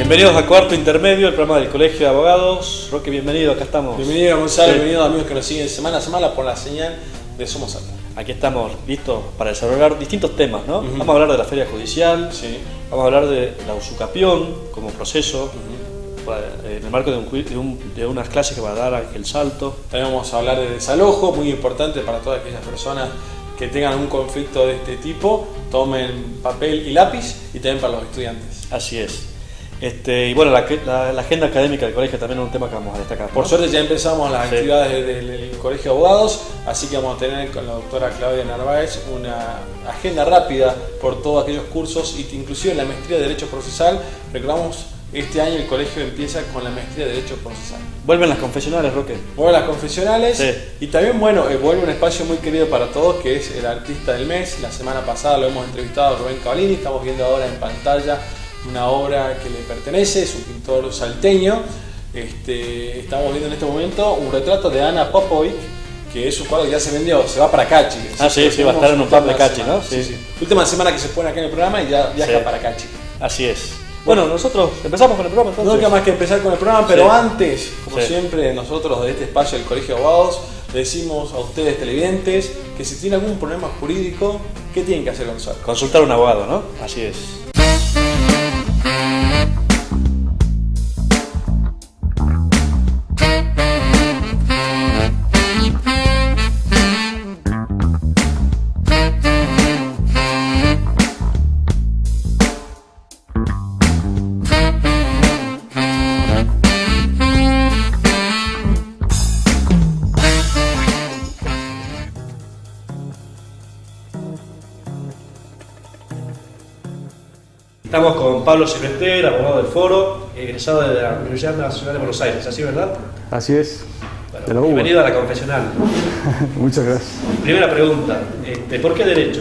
Bienvenidos a Cuarto Intermedio, el programa del Colegio de Abogados. Roque, bienvenido, acá estamos. Bienvenido, Gonzalo, bienvenidos amigos que nos siguen semana a semana por la señal de Somos Alta. Aquí estamos listos para desarrollar distintos temas, ¿no? Vamos a hablar de la feria judicial, vamos a hablar de la usucapión como proceso, en el marco de unas clases que va a dar Ángel Salto. También vamos a hablar de desalojo, muy importante para todas aquellas personas que tengan un conflicto de este tipo, tomen papel y lápiz, y también para los estudiantes. Así es. Y bueno, la agenda académica del colegio también es un tema que vamos a destacar, ¿no? Por suerte ya empezamos las actividades del Colegio de Abogados, así que vamos a tener con la doctora Claudia Narváez una agenda rápida por todos aquellos cursos, y inclusive la maestría de Derecho Procesal. Recordamos, este año el colegio empieza con la maestría de Derecho Procesal. Vuelven las confesionales, Roque. Vuelven las confesionales, y también, bueno, vuelve un espacio muy querido para todos, que es el artista del mes. La semana pasada lo hemos entrevistado a Rubén Cavallini, estamos viendo ahora en pantalla una obra que le pertenece, es un pintor salteño. Estamos viendo en este momento un retrato de Ana Popovic, que es un cuadro que ya se vendió, se va para Cachi. Sí, va a estar en un pub de Cachi, ¿no? Sí. Última semana que se pone acá en el programa y ya viaja para Cachi. Así es. Bueno, nosotros empezamos con el programa entonces. No queda más que empezar con el programa, pero antes, como siempre, nosotros de este espacio del Colegio de Abogados le decimos a ustedes televidentes que si tienen algún problema jurídico, ¿qué tienen que hacer, Gonzalo? Consultar a un abogado, ¿no? Así es. Estamos con Pablo Silvester, abogado del Foro, egresado de la Universidad Nacional de Buenos Aires, ¿así, verdad? Así es. Bueno, bienvenido a la confesional. Muchas gracias. Primera pregunta, ¿por qué derecho?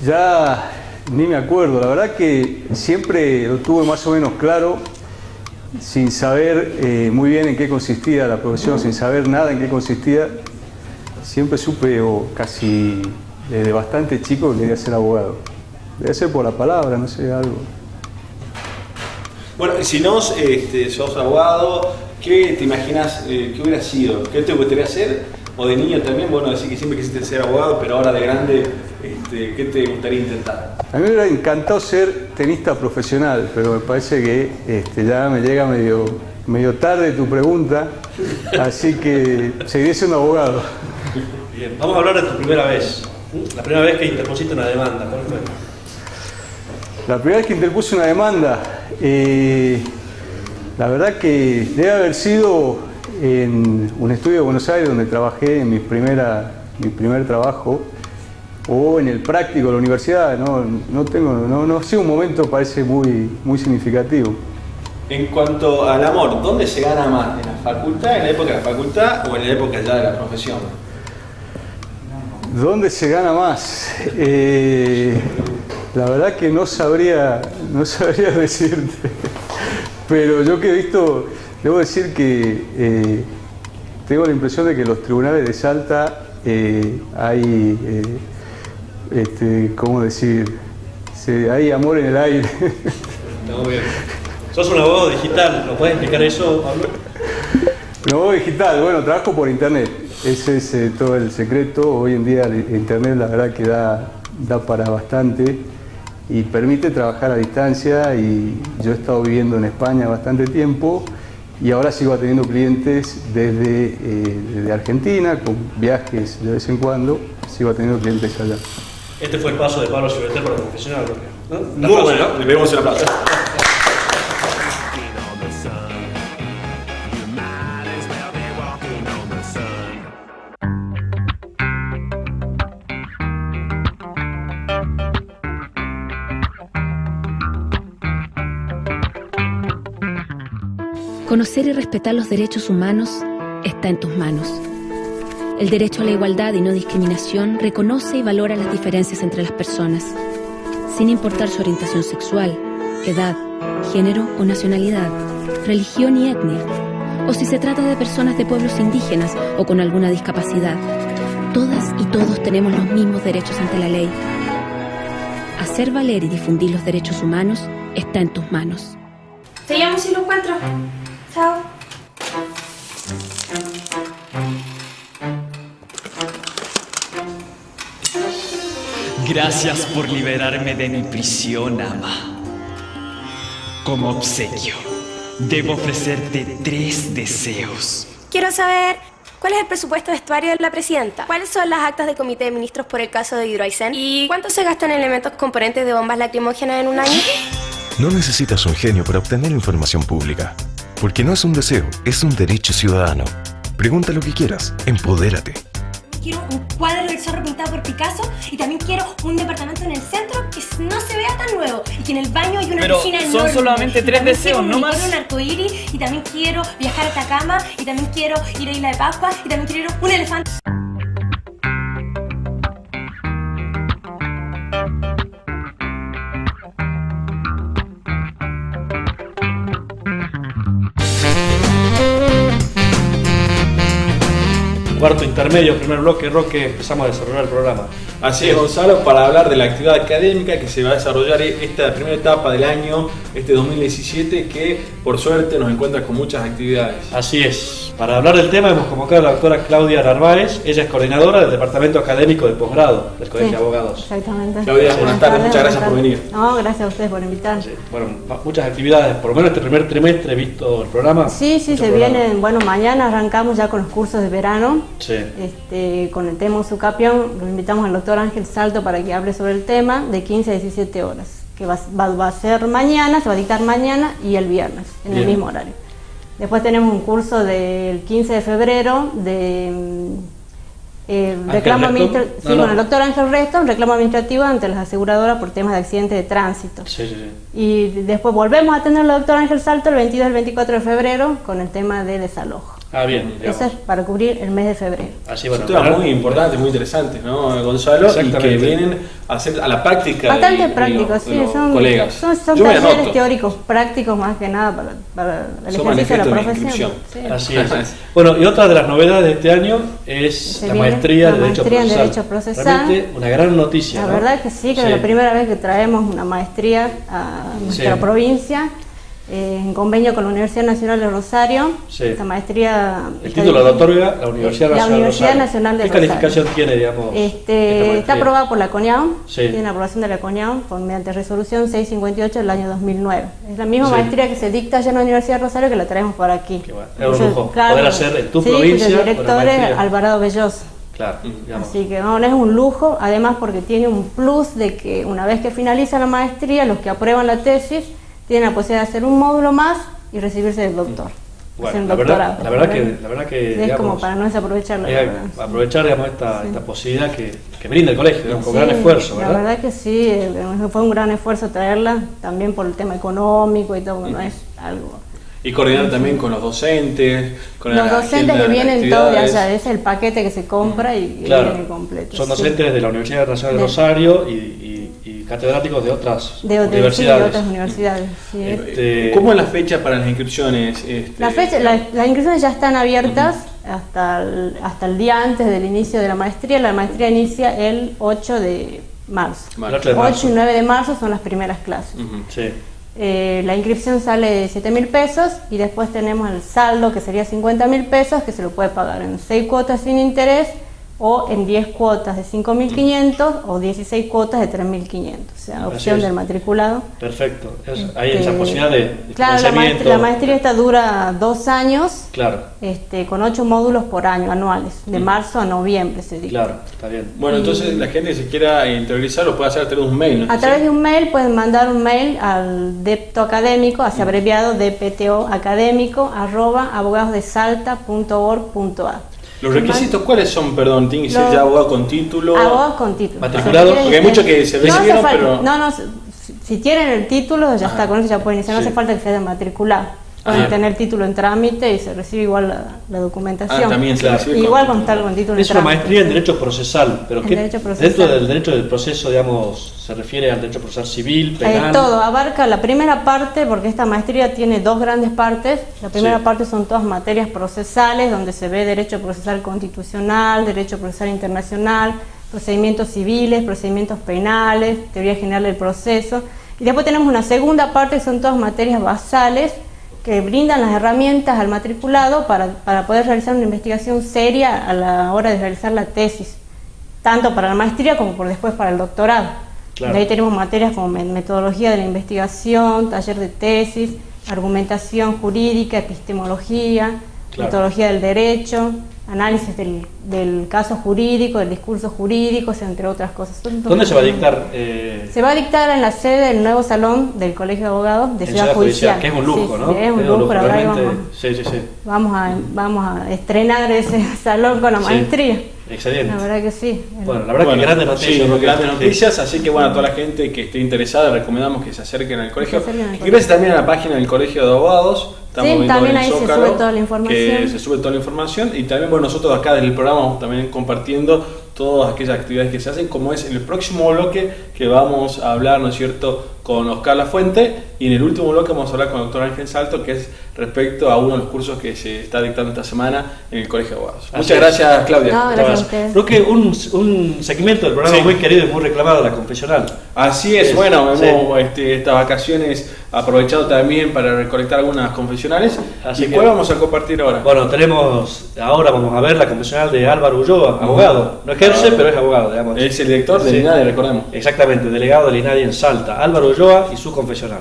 Ya ni me acuerdo. La verdad que siempre lo tuve más o menos claro, sin saber muy bien en qué consistía la profesión, sin saber nada en qué consistía. Siempre supe, casi desde bastante chico, que quería ser abogado. Debe ser por la palabra, no sé, algo. Bueno, si no sos abogado, ¿qué te imaginas que hubiera sido? ¿Qué te gustaría hacer? O de niño también, bueno, decir que siempre quisiste ser abogado, pero ahora de grande, ¿qué te gustaría intentar? A mí me hubiera encantado ser tenista profesional, pero me parece que ya me llega medio tarde tu pregunta, así que seguiré siendo abogado. Bien, vamos a hablar de tu primera vez. La primera vez que interpusiste una demanda, ¿cuál fue? La primera vez que interpuse una demanda, la verdad que debe haber sido en un estudio de Buenos Aires donde trabajé en mi primer trabajo, o en el práctico de la universidad. No ha sido un momento, parece muy significativo. En cuanto al amor, ¿dónde se gana más? ¿En la facultad, en la época de la facultad, o en la época ya de la profesión? ¿Dónde se gana más? La verdad que no sabría decirte, pero yo que he visto, debo decir que tengo la impresión de que en los tribunales de Salta hay, ¿cómo decir? Hay amor en el aire. Muy bien. Sos un abogado digital, ¿nos puedes explicar eso, Pablo? Un abogado digital, bueno, trabajo por internet, ese es todo el secreto. Hoy en día el internet la verdad que da para bastante y permite trabajar a distancia, y yo he estado viviendo en España bastante tiempo y ahora sigo atendiendo clientes desde Argentina, con viajes de vez en cuando, sigo atendiendo clientes allá. Este fue el paso de Pablo Silvester por la profesional, ¿no? Muy bueno, le pedimos un aplauso. Conocer y respetar los derechos humanos está en tus manos. El derecho a la igualdad y no discriminación reconoce y valora las diferencias entre las personas, sin importar su orientación sexual, edad, género o nacionalidad, religión y etnia, o si se trata de personas de pueblos indígenas o con alguna discapacidad. Todas y todos tenemos los mismos derechos ante la ley. Así hacer valer y difundir los derechos humanos está en tus manos. Te llamo si lo encuentro. Chao. Gracias por liberarme de mi prisión, ama. Como obsequio, debo ofrecerte 3 deseos. Quiero saber cuál es el presupuesto de vestuario de la presidenta, cuáles son las actas del comité de ministros por el caso de Hidroaicén y cuánto se gasta en elementos componentes de bombas lacrimógenas en un año. No necesitas un genio para obtener información pública, porque no es un deseo, es un derecho ciudadano. Pregunta lo que quieras, empodérate. Quiero un cuadro del zorro pintado por Picasso y también quiero un departamento en el centro que no se vea tan nuevo y que en el baño hay una piscina enorme. Pero son solamente 3 deseos, ¿no más? Quiero un arcoíris y también quiero viajar a Atacama y también quiero ir a Isla de Pascua y también quiero un elefante. Cuarto intermedio, primer bloque, Roque, empezamos a desarrollar el programa. Así es, Gonzalo, para hablar de la actividad académica que se va a desarrollar esta primera etapa del año, este 2017, que por suerte nos encuentra con muchas actividades. Así es. Para hablar del tema hemos convocado a la doctora Claudia Narváez. Ella es coordinadora del Departamento Académico de Posgrado del Colegio de Abogados. Exactamente. Claudia, buenas tardes, muchas gracias por venir. No, gracias a ustedes por invitarme. Sí. Bueno, muchas actividades, por lo menos este primer trimestre, visto el programa. Sí, se vienen, bueno, mañana arrancamos ya con los cursos de verano. Sí. Con el tema Usucapión, lo invitamos al doctor Ángel Salto para que hable sobre el tema de 15 a 17 horas, que va a ser mañana, se va a dictar mañana y el viernes, en el mismo horario. Después tenemos un curso del 15 de febrero de reclamo administrativo, con el doctor Ángel Resto, un reclamo administrativo ante las aseguradoras por temas de accidentes de tránsito. Sí. Y después volvemos a tener al doctor Ángel Salto el 22 y el 24 de febrero con el tema de desalojo. Bien. Eso es para cubrir el mes de febrero. Así, bueno, temas muy importantes, muy interesantes, ¿no, Gonzalo? Y que vienen a hacer a la práctica. Bastante prácticos, sí, son colegas. Son talleres teóricos prácticos más que nada para el ejercicio de la profesión. Sí. Así es. Bueno, y otra de las novedades de este año es la maestría en Derecho Procesal. Realmente una gran noticia. La verdad que sí, que es la primera vez que traemos una maestría a nuestra provincia. En convenio con la Universidad Nacional de Rosario. Esta maestría... El título lo otorga la Universidad Nacional de Rosario. ¿Qué calificación tiene, digamos? Está aprobada por la CONIAUM, tiene aprobación de la CONIAUM mediante resolución 658 del año 2009. Es la misma maestría que se dicta allá en la Universidad de Rosario que la traemos por aquí. Qué bueno. Es un lujo poder hacer en tu provincia. El director es Alvarado Belloso. Claro, digamos. Así que es un lujo, además porque tiene un plus de que una vez que finaliza la maestría, los que aprueban la tesis tienen la posibilidad de hacer un módulo más y recibirse del doctor. Bueno, la verdad que es digamos, como para no desaprovecharla. Aprovechar, digamos, esta posibilidad que brinda el colegio, digamos, con gran esfuerzo, ¿verdad? La verdad que sí, fue un gran esfuerzo traerla, también por el tema económico y todo, no es algo... Y coordinar también con los docentes. Con los docentes que vienen todos de allá, es el paquete que se compra y viene completo. Son docentes de la Universidad Nacional de Rosario y catedráticos de otras universidades. Sí, de otras universidades. Sí. ¿Cómo es la fecha para las inscripciones? Las inscripciones ya están abiertas hasta el día antes del inicio de la maestría. La maestría inicia el 8 de marzo. 8 y 9 de marzo son las primeras clases. Sí. La inscripción sale de 7.000 pesos y después tenemos el saldo que sería 50.000 pesos que se lo puede pagar en 6 cuotas sin interés o en 10 cuotas de 5.500 o 16 cuotas de 3.500, o sea, opción del matriculado. Perfecto, hay esa posibilidad de claro, la maestría esta dura 2 años, claro, con 8 módulos por año, anuales, de marzo a noviembre se dice. Claro, está bien. Bueno, entonces la gente que se quiera interiorizar lo puede hacer a través de un mail, ¿no? A través de un mail pueden mandar un mail al depto académico, así abreviado dptoacadémico@abogadosdesalta.org.ar. ¿Los requisitos cuáles son? Perdón, tiene que ser ya abogado con título. Abogados con título. Matriculado, porque hay muchos que se recibieron, pero... No, si tienen el título, ya está, con eso ya pueden iniciar, no hace falta que se hayan matriculado. Pueden tener título en trámite y se recibe igual la documentación. También se recibe igual con estar con título en trámite. Es una maestría en Derecho Procesal, pero derecho procesal. Dentro del Derecho del Proceso, digamos, se refiere al Derecho Procesal Civil, Penal... todo, abarca la primera parte, porque esta maestría tiene 2 grandes partes. La primera parte son todas materias procesales, donde se ve Derecho Procesal Constitucional, Derecho Procesal Internacional, procedimientos civiles, procedimientos penales, teoría general del proceso. Y después tenemos una segunda parte que son todas materias basales que brindan las herramientas al matriculado para poder realizar una investigación seria a la hora de realizar la tesis, tanto para la maestría como por después para el doctorado. Claro. De ahí tenemos materias como metodología de la investigación, taller de tesis, argumentación jurídica, epistemología, claro, metodología del derecho, análisis del caso jurídico, del discurso jurídico, entre otras cosas. ¿Dónde se va a dictar? Se va a dictar en la sede del nuevo salón del Colegio de Abogados de Ciudad Judicial. Que es un lujo, sí, ¿no? Sí, es un lujo, la verdad. Vamos a estrenar ese salón con la maestría. Sí. Excelente. La verdad que sí. Bueno, la verdad que grandes noticias. Sí, grandes noticias, así que bueno, a toda la gente que esté interesada, recomendamos que se acerquen al colegio. Y gracias también a la página del Colegio de Abogados. Sí, también ahí se sube toda la información. Que se sube toda la información. Y también, bueno, nosotros acá del programa vamos también compartiendo todas aquellas actividades que se hacen, como es en el próximo bloque que vamos a hablar, ¿no es cierto?, con Oscar Lafuente, y en el último bloque vamos a hablar con el doctor Ángel Salto, que es respecto a uno de los cursos que se está dictando esta semana en el Colegio de Abogados. Muchas gracias, Claudia. No, gracias a ustedes. Creo que un segmento del programa muy querido y muy reclamado, la confesional. Así es, bueno, hemos estas vacaciones aprovechado también para recolectar algunas confesionales. Así ¿Y cuál vamos a compartir ahora? Bueno, ahora vamos a ver la confesional de Álvaro Ulloa, abogado. No ejerce, pero es abogado, digamos. Es el director del INADI, recordemos. Exactamente, delegado del INADI en Salta. Álvaro Ulloa y su confesional.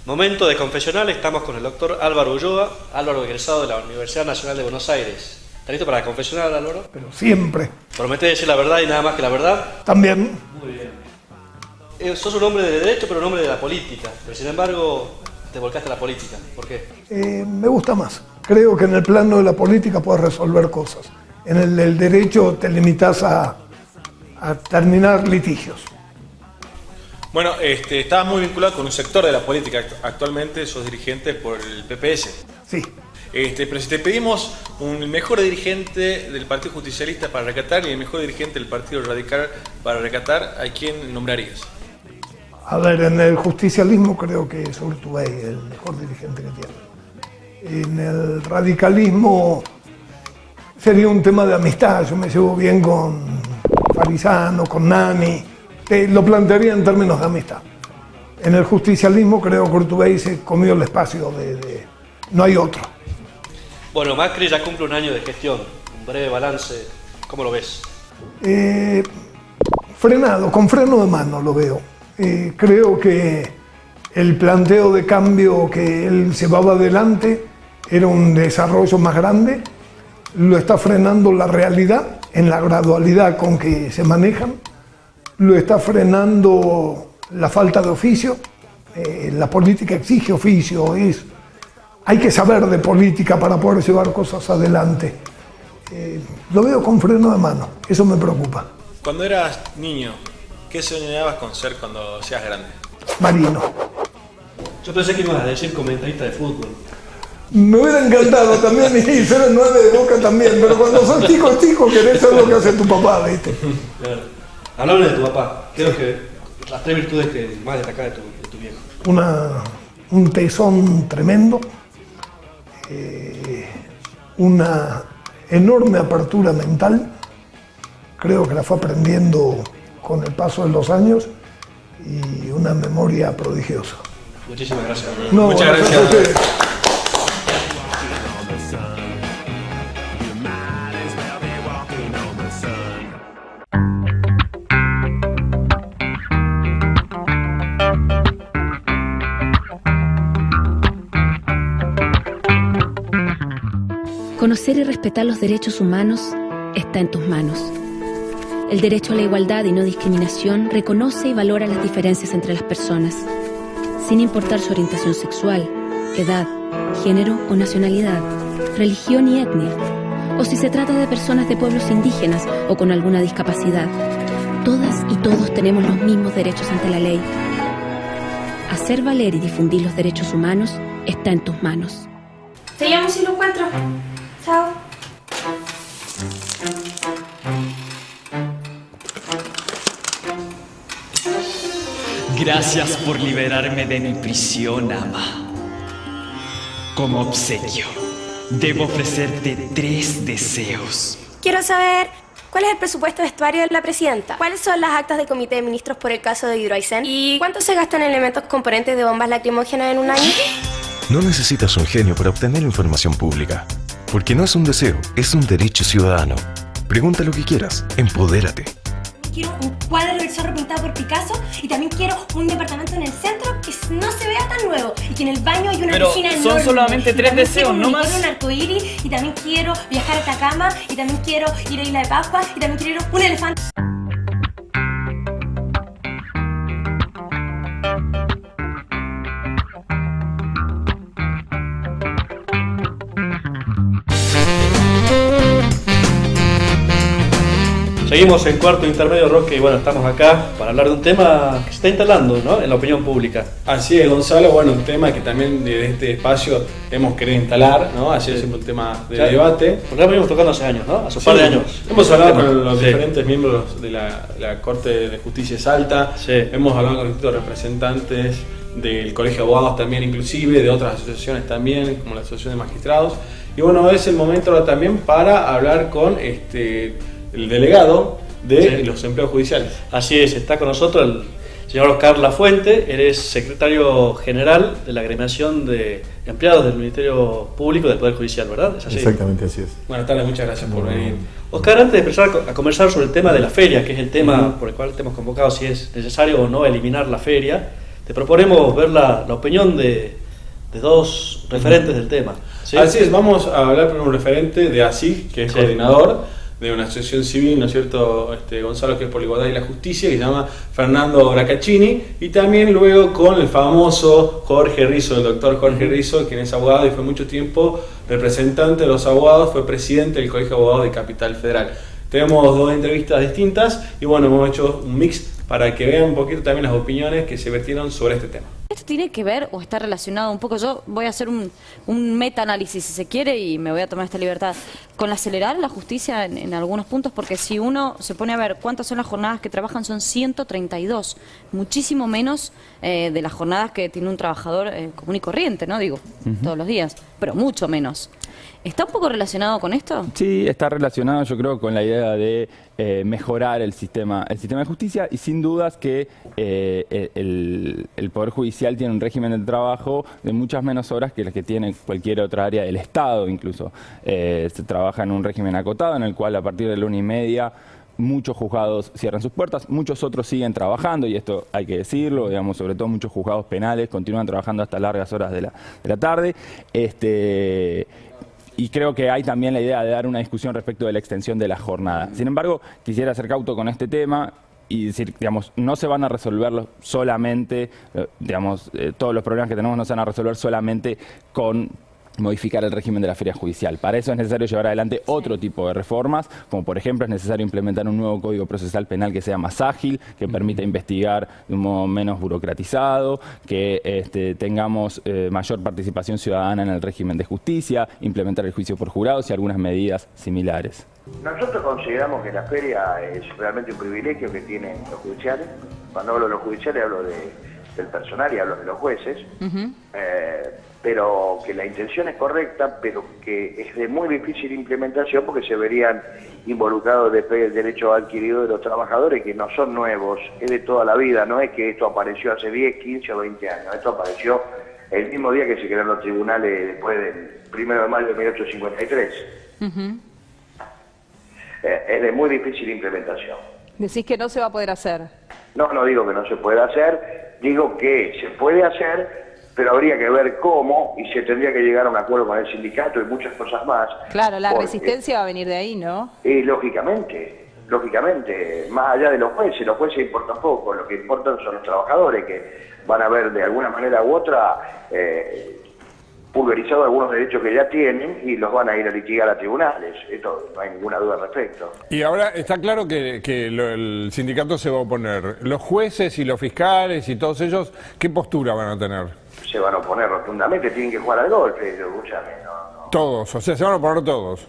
Momento de confesional, estamos con el doctor Álvaro Ulloa, Álvaro egresado de la Universidad Nacional de Buenos Aires. ¿Estás listo para la confesional, Álvaro? Pero siempre. ¿Promete decir la verdad y nada más que la verdad? También. Muy bien. Sos un hombre de derecho, pero un hombre de la política. Pero sin embargo, te volcaste a la política. ¿Por qué? Me gusta más. Creo que en el plano de la política puedes resolver cosas. En el del derecho te limitas a terminar litigios. Bueno, estabas muy vinculado con un sector de la política. Actualmente sos dirigente por el PPS. Sí. Pero si te pedimos un mejor dirigente del Partido Justicialista para recatar y el mejor dirigente del Partido Radical para recatar, ¿a quién nombrarías? A ver, en el justicialismo creo que es Urtubey el mejor dirigente que tiene. En el radicalismo sería un tema de amistad. Yo me llevo bien con Farizano, con Nani. Lo plantearía en términos de amistad. En el justicialismo creo que Urtubey se comió el espacio no hay otro. Bueno, Macri ya cumple un año de gestión. Un breve balance, ¿cómo lo ves? Frenado, con freno de mano lo veo. Creo que el planteo de cambio que él llevaba adelante era un desarrollo más grande. Lo está frenando la realidad en la gradualidad con que se manejan. Lo está frenando la falta de oficio. La política exige oficio. Hay que saber de política para poder llevar cosas adelante. Lo veo con freno de mano. Eso me preocupa. Cuando eras niño, ¿qué soñabas con ser cuando seas grande? Marino. Yo pensé que ibas a decir comentarista de fútbol. Me hubiera encantado también, y ser el 9 de Boca también, pero cuando sos chico, querés ser lo que hace tu papá, ¿viste? Claro. Hablame de tu papá. Creo que las 3 virtudes que más destacan de tu viejo. Un tesón tremendo, una enorme apertura mental, creo que la fue aprendiendo con el paso de los años, y una memoria prodigiosa. Muchísimas gracias. No, muchas gracias a ustedes. Conocer y respetar los derechos humanos está en tus manos. El derecho a la igualdad y no discriminación reconoce y valora las diferencias entre las personas, sin importar su orientación sexual, edad, género o nacionalidad, religión y etnia, o si se trata de personas de pueblos indígenas o con alguna discapacidad. Todas y todos tenemos los mismos derechos ante la ley. Hacer valer y difundir los derechos humanos está en tus manos. Te llamo si lo encuentro. Chao. Gracias por liberarme de mi prisión, ama. Como obsequio, debo ofrecerte 3 deseos. Quiero saber cuál es el presupuesto de vestuario de la presidenta, cuáles son las actas del comité de ministros por el caso de Hidroaicén y cuánto se gasta en elementos componentes de bombas lacrimógenas en un año. No necesitas un genio para obtener información pública, porque no es un deseo, es un derecho ciudadano. Pregunta lo que quieras, empodérate. Quiero un cuadro del zorro pintado por Picasso y también quiero un departamento en el centro que no se vea tan nuevo y que en el baño hay una piscina enorme. Son solamente 3 deseos, no más. Quiero un arcoíris y también quiero viajar a Atacama y también quiero ir a Isla de Pascua y también quiero ir a un elefante. Seguimos en cuarto intermedio, Roque, y bueno, estamos acá para hablar de un tema que se está instalando, ¿no?, en la opinión pública. Así es, Gonzalo, bueno, un tema que también desde este espacio hemos querido instalar, ¿no? Así es siempre un tema de debate. Porque lo venimos tocando hace años, ¿no? Hace un par de años. Hemos hablado con los diferentes miembros de la Corte de Justicia de Salta, hemos hablado con distintos representantes del Colegio de Abogados también, inclusive, de otras asociaciones también, como la Asociación de Magistrados. Y bueno, es el momento ahora también para hablar con el delegado de los empleados judiciales. Así es, está con nosotros el señor Oscar Lafuente, eres secretario general de la agremiación de empleados del Ministerio Público del Poder Judicial, ¿verdad? ¿Es así? Exactamente, así es. Buenas tardes, muchas gracias por venir. Oscar, antes de empezar a conversar sobre el tema de la feria, que es el tema por el cual te hemos convocado, si es necesario o no eliminar la feria, te proponemos ver la opinión de 2 referentes del tema. ¿Sí? Así es, vamos a hablar con un referente de ASIG, que es coordinador de una asociación civil, ¿no es cierto, Gonzalo, que es por la igualdad y la justicia, que se llama Fernando Bracaccini, y también luego con el famoso Jorge Rizzo, el doctor Jorge Rizzo, quien es abogado y fue mucho tiempo representante de los abogados, fue presidente del Colegio de Abogados de Capital Federal. Tenemos 2 entrevistas distintas y bueno, hemos hecho un mix para que vean un poquito también las opiniones que se vertieron sobre este tema. Esto tiene que ver o está relacionado un poco, yo voy a hacer un meta-análisis si se quiere y me voy a tomar esta libertad, con acelerar la justicia en algunos puntos, porque si uno se pone a ver cuántas son las jornadas que trabajan, son 132, muchísimo menos de las jornadas que tiene un trabajador común y corriente, ¿no? Digo, todos los días, pero mucho menos. ¿Está un poco relacionado con esto? Sí, está relacionado yo creo con la idea de mejorar el sistema de justicia y sin dudas que el Poder Judicial tiene un régimen de trabajo de muchas menos horas que las que tiene cualquier otra área del Estado incluso. Se trabaja en un régimen acotado en el cual a partir de la 1:30 muchos juzgados cierran sus puertas, muchos otros siguen trabajando y esto hay que decirlo, digamos, sobre todo muchos juzgados penales continúan trabajando hasta largas horas de la tarde. Y creo que hay también la idea de dar una discusión respecto de la extensión de la jornada. Sin embargo, quisiera ser cauto con este tema y decir, digamos, no se van a resolver solamente, digamos, todos los problemas que tenemos no se van a resolver solamente con modificar el régimen de la feria judicial. Para eso es necesario llevar adelante otro tipo de reformas, como por ejemplo es necesario implementar un nuevo Código Procesal Penal que sea más ágil, que permita investigar de un modo menos burocratizado, que tengamos mayor participación ciudadana en el régimen de justicia, implementar el juicio por jurados y algunas medidas similares. Nosotros consideramos que la feria es realmente un privilegio que tienen los judiciales. Cuando hablo de los judiciales hablo del personal y hablo de los jueces. Pero que la intención es correcta, pero que es de muy difícil implementación porque se verían involucrados después el derecho adquirido de los trabajadores, que no son nuevos, es de toda la vida, no es que esto apareció hace 10, 15 o 20 años, esto apareció el mismo día que se crearon los tribunales después del 1 de mayo de 1853. Es de muy difícil implementación. ¿Decís que no se va a poder hacer? No, no digo que no se pueda hacer, digo que se puede hacer, pero habría que ver cómo y se tendría que llegar a un acuerdo con el sindicato y muchas cosas más. Claro, la resistencia va a venir de ahí, ¿no? Y lógicamente, más allá de los jueces importan poco, lo que importan son los trabajadores que van a ver de alguna manera u otra pulverizado algunos derechos que ya tienen y los van a ir a litigar a tribunales. Esto no hay ninguna duda al respecto. Y ahora está claro que el sindicato se va a oponer. Los jueces y los fiscales y todos ellos, ¿qué postura van a tener? Se van a oponer rotundamente, tienen que jugar al golpe, escúchame. No. Todos, o sea, se van a oponer todos.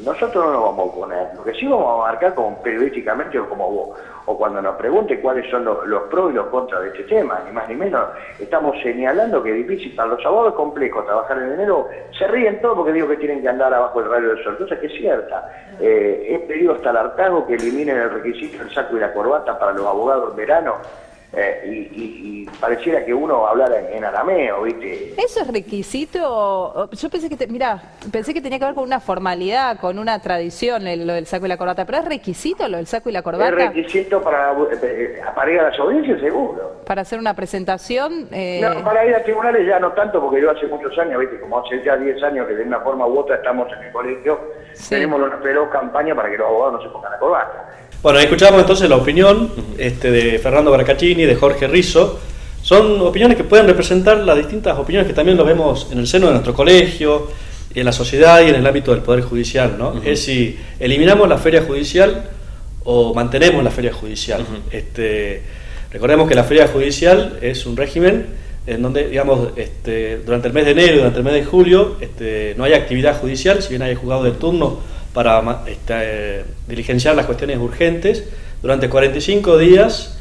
nosotros no nos vamos a oponer. Lo que sí vamos a marcar como periodísticamente o como vos, o cuando nos pregunte cuáles son los pros y los contras de este tema, ni más ni menos, estamos señalando que es difícil para los abogados, es complejo trabajar en enero, se ríen todos porque digo que tienen que andar abajo del rayo del sol, cosa que es cierta. He pedido hasta el hartazgo que eliminen el requisito del saco y la corbata para los abogados en verano. Y pareciera que uno hablara en arameo, ¿viste? ¿Eso es requisito? Yo pensé que, pensé que tenía que ver con una formalidad, con una tradición, lo del saco y la corbata, pero ¿es requisito lo del saco y la corbata? Es requisito para ir a las audiencias, seguro. ¿Para hacer una presentación? No, para ir a tribunales ya no tanto, porque yo hace muchos años, ¿viste? Como hace ya 10 años que de una forma u otra estamos en el colegio, tenemos una feroz campaña para que los abogados no se pongan la corbata. Bueno, escuchamos entonces la opinión de Fernando Bracaccini, de Jorge Rizzo. Son opiniones que pueden representar las distintas opiniones que también lo vemos en el seno de nuestro colegio, en la sociedad y en el ámbito del Poder Judicial, ¿no? Es si eliminamos la feria judicial o mantenemos la feria judicial. Recordemos que la feria judicial es un régimen en donde, digamos, durante el mes de enero y durante el mes de julio no hay actividad judicial, si bien hay juzgado de turno para diligenciar las cuestiones urgentes. Durante 45 días,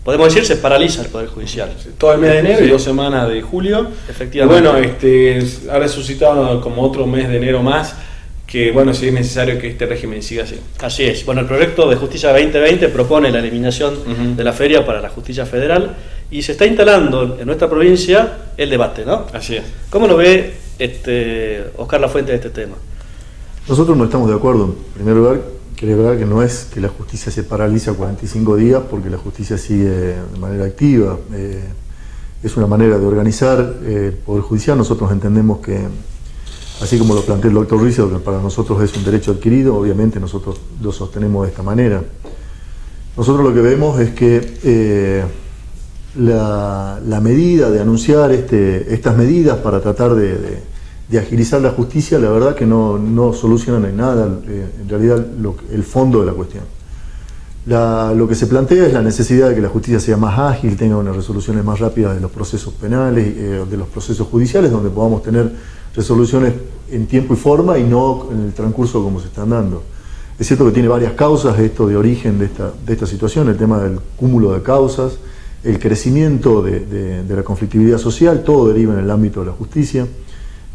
podemos decir, se paraliza el Poder Judicial. Todo el mes de enero y 2 semanas de julio. Efectivamente. Y bueno, ha resucitado como otro mes de enero más, que bueno, si es necesario que este régimen siga así. Así es. Bueno, el proyecto de Justicia 2020 propone la eliminación de la feria para la justicia federal y se está instalando en nuestra provincia el debate, ¿no? Así es. ¿Cómo lo ve Oscar Lafuente de este tema? Nosotros no estamos de acuerdo. En primer lugar, quería aclarar que no es que la justicia se paraliza 45 días porque la justicia sigue de manera activa. Es una manera de organizar el Poder Judicial. Nosotros entendemos que, así como lo plantea el doctor Rizzo, que para nosotros es un derecho adquirido, obviamente nosotros lo sostenemos de esta manera. Nosotros lo que vemos es que la medida de anunciar estas medidas para tratar de agilizar la justicia, la verdad que no solucionan en nada, en realidad, el fondo de la cuestión. Lo que se plantea es la necesidad de que la justicia sea más ágil, tenga unas resoluciones más rápidas de los procesos penales, de los procesos judiciales, donde podamos tener resoluciones en tiempo y forma y no en el transcurso como se están dando. Es cierto que tiene varias causas esto de origen de esta situación, el tema del cúmulo de causas, el crecimiento de la conflictividad social, todo deriva en el ámbito de la justicia.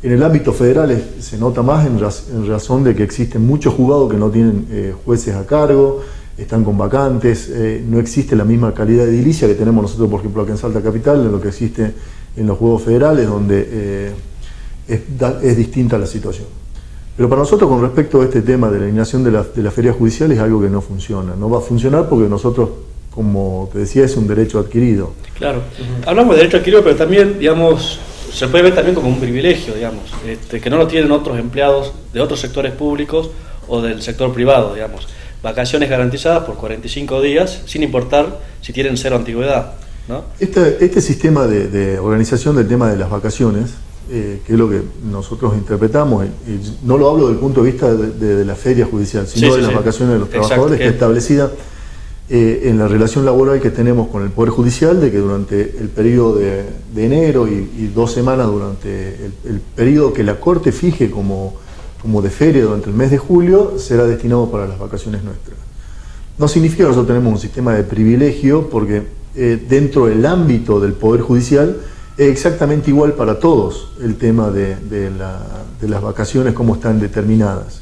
En el ámbito federal se nota más en razón de que existen muchos juzgados que no tienen jueces a cargo, están con vacantes, no existe la misma calidad de edilicia que tenemos nosotros, por ejemplo, acá en Salta Capital, en lo que existe en los juzgados federales, donde es distinta la situación. Pero para nosotros, con respecto a este tema de la eliminación de la feria judicial, es algo que no funciona. No va a funcionar porque nosotros, como te decía, es un derecho adquirido. Claro. Hablamos de derecho adquirido, pero también, digamos, se puede ver también como un privilegio, digamos, que no lo tienen otros empleados de otros sectores públicos o del sector privado, digamos. Vacaciones garantizadas por 45 días, sin importar si tienen 0 antigüedad, ¿no? Este sistema de organización del tema de las vacaciones, que es lo que nosotros interpretamos, y no lo hablo desde el punto de vista de la feria judicial, sino de las vacaciones de los trabajadores, que está establecida en la relación laboral que tenemos con el Poder Judicial, de que durante el periodo de enero y 2 semanas durante el periodo que la Corte fije como de feria durante el mes de julio, será destinado para las vacaciones nuestras. No significa que nosotros tenemos un sistema de privilegio, porque dentro del ámbito del Poder Judicial es exactamente igual para todos el tema de las vacaciones, como están determinadas.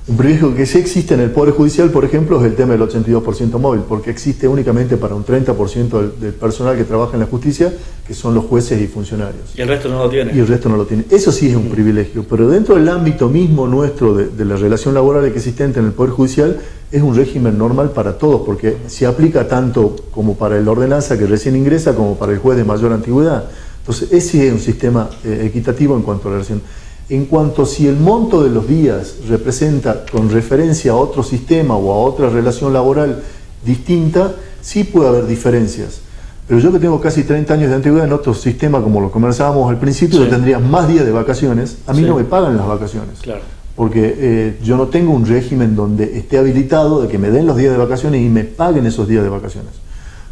Un privilegio que sí existe en el Poder Judicial, por ejemplo, es el tema del 82% móvil, porque existe únicamente para un 30% del personal que trabaja en la justicia, que son los jueces y funcionarios. Y el resto no lo tiene. Y el resto no lo tiene. Eso sí es un privilegio, pero dentro del ámbito mismo nuestro de la relación laboral existente en el Poder Judicial, es un régimen normal para todos, porque se aplica tanto como para el ordenanza que recién ingresa, como para el juez de mayor antigüedad. Entonces, ese es un sistema equitativo en cuanto a la relación. En cuanto si el monto de los días representa con referencia a otro sistema o a otra relación laboral distinta, sí puede haber diferencias. Pero yo que tengo casi 30 años de antigüedad en otro sistema, como lo conversábamos al principio, yo tendría más días de vacaciones, a mí no me pagan las vacaciones. Claro. Porque yo no tengo un régimen donde esté habilitado de que me den los días de vacaciones y me paguen esos días de vacaciones.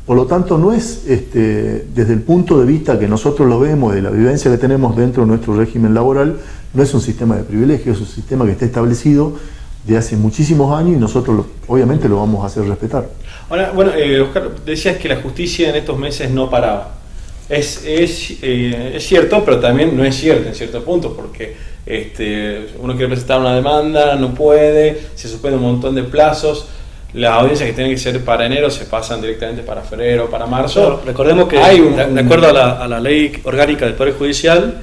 Por lo tanto, no es desde el punto de vista que nosotros lo vemos, de la vivencia que tenemos dentro de nuestro régimen laboral, no es un sistema de privilegio, es un sistema que está establecido de hace muchísimos años y nosotros obviamente lo vamos a hacer respetar. Ahora, bueno, Oscar, decías que la justicia en estos meses no paraba. Es cierto, pero también no es cierto en cierto punto, porque uno quiere presentar una demanda, no puede, se suspende un montón de plazos. Las audiencias que tienen que ser para enero se pasan directamente para febrero, para marzo. Claro, recordemos que, de acuerdo a la ley orgánica del Poder Judicial,